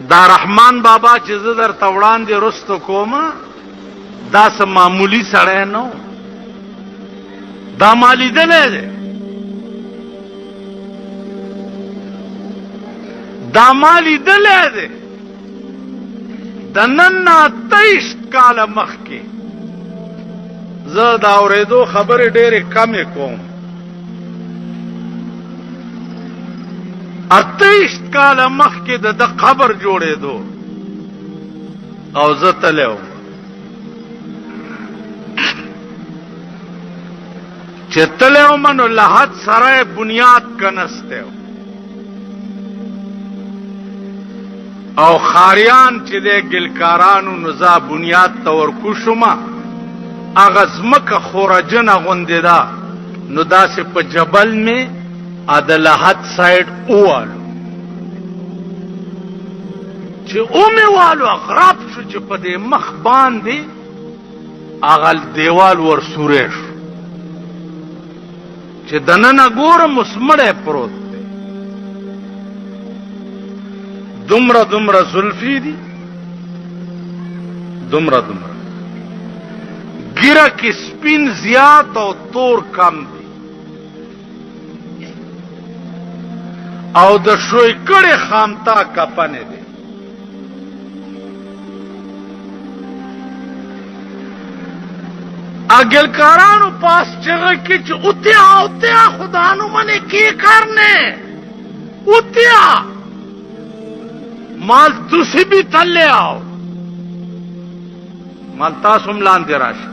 دا رحمان بابا چې زه درته وړاندې رستو کومه دا څه معمولي سړی نه و، دا ما لیدلی دی، دا ما لیدلی دی. د نن نه 23 کاله مخکې زه د اورېدو خبرې ډېرې کمې کوم. 28 کاله مخکې د قبر جوړېدو او زه تللی وم چې تللی وم نو لحد سره بنیاد کنستی و او خاریان چې دی ګلکارانو نو زه بنیاد ته ورکوشمه. هغه ځمکه خورجنه غوندې ده نو داسې په جبل مې د لحد سایډ اووالو چې اومې والو غراب شو چې په دې مخ باندې هغه دیوال ورسوری شو چې دننه ګورم اوس مړی پروت دی. دومره دومره زلفې دي، دومره دومره ګیره کې سپین زیات او تور کم دی او د شوی کړي خامتا کپنې دي. اگلکارانو پاس چغه کې چې اوتیا اوتیا خدانو منه کی کرنے اوتیا مال تسی بھی تلے آؤ مال تاسم لاندې راشي.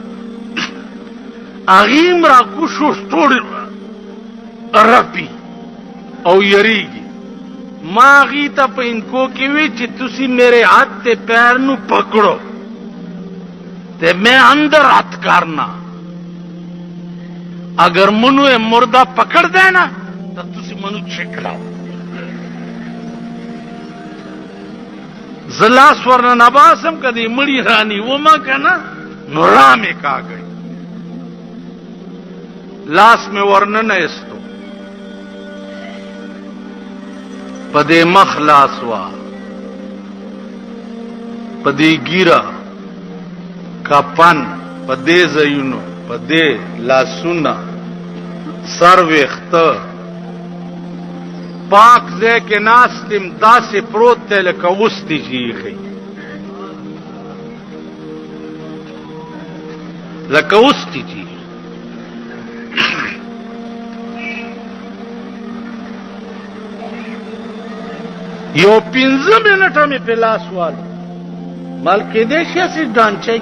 اغیم را کوشو ستوړي رپی او یریږي. ما غی ته په انکو کې وی چې تسی میرے ہاتھ تے پیر نو پکڑو تے میں اندر ہاتھ کرنا اگر منو مردہ پکڑ دینا تو تسی منو چھکلاو. زلاس ورنہ نباسم کدی مڑی رانی وما کنا نو رامے کا گئی لاس میں ورنہ نیستو پدے مخ لاسوا پدے گیرا کپن پدے زینو پدے لاسونا سر ویخت پاک زے کے ناستم دا سے پروت تے لکا وستی جیخی لکا وستی جیخی. یو 15 منټه مې په لاس والو مال کې دې شي چې ډانچي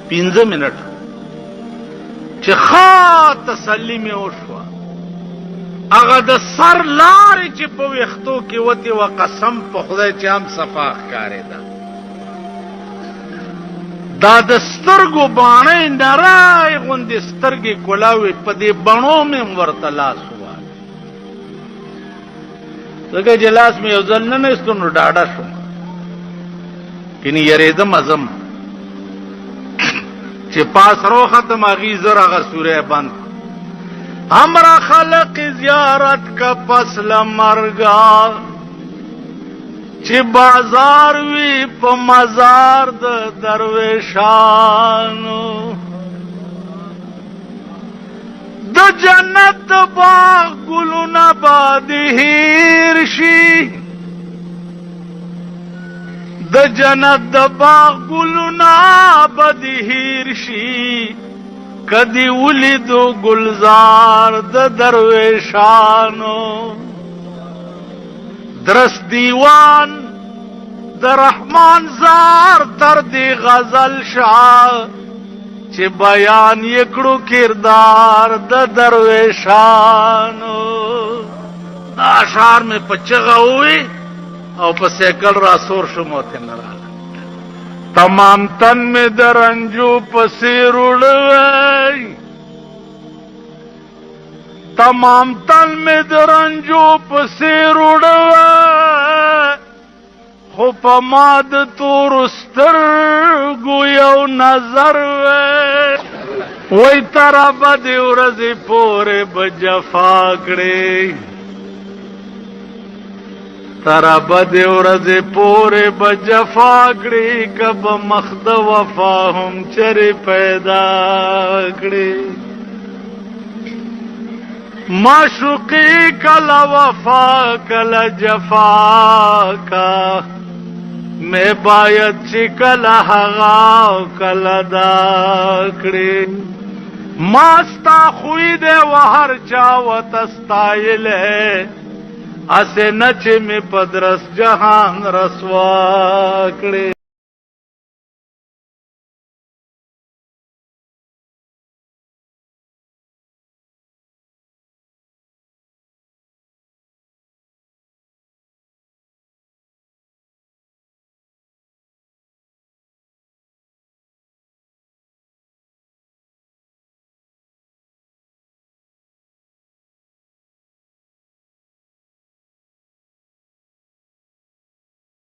15 منټه چې ښه تسلی مې وشوه. هغه د سر لارې چې په ویښتو کې وتې وه قسم په خدای چې هم صفا ښکارېده. دا د سترګو باڼۍ نری غوندې سترګې کولاوې په دې بڼو مې ورته لاس لکه جلاس میں یو ځل نه نستو نو ډاډه شوم کني یریدم ازم چې پاس رو ختم اغي زر هغه سوره بند हमरा خلق زیارت کا پس لمرگا چې بازار وی په مزار د درویشانو د جنت باغ گلونا بادهیر شي د جنت باغ گلونا بادهیر شي کدی ولیدو گلزار د درویشانو درس دیوان د رحمان زار تر دی غزل شاه چې بیان یکړو کردار د درویشانو. اشعار میں پچغه ہوئی او په سیکل را سور شو موته نراله. تمام تن میں درنجو پسیر اڑوئی تمام تن میں درنجو پسیر اڑوئی خو په ماد تور سترګو یو نظر وای ترا بد ورځې پورې بجفا کړې ترا بد ورځ پورې بجفا کړي کب مخد وفا هم چر پیدا کړي معشوقی کلا وفا کلا جفا کا میں باید چی کلا حغا کلا دا کڑی ماستا خوی دے وہر چاوت استائل ہے اسے نچ میں پدرس جہان رسوا کڑی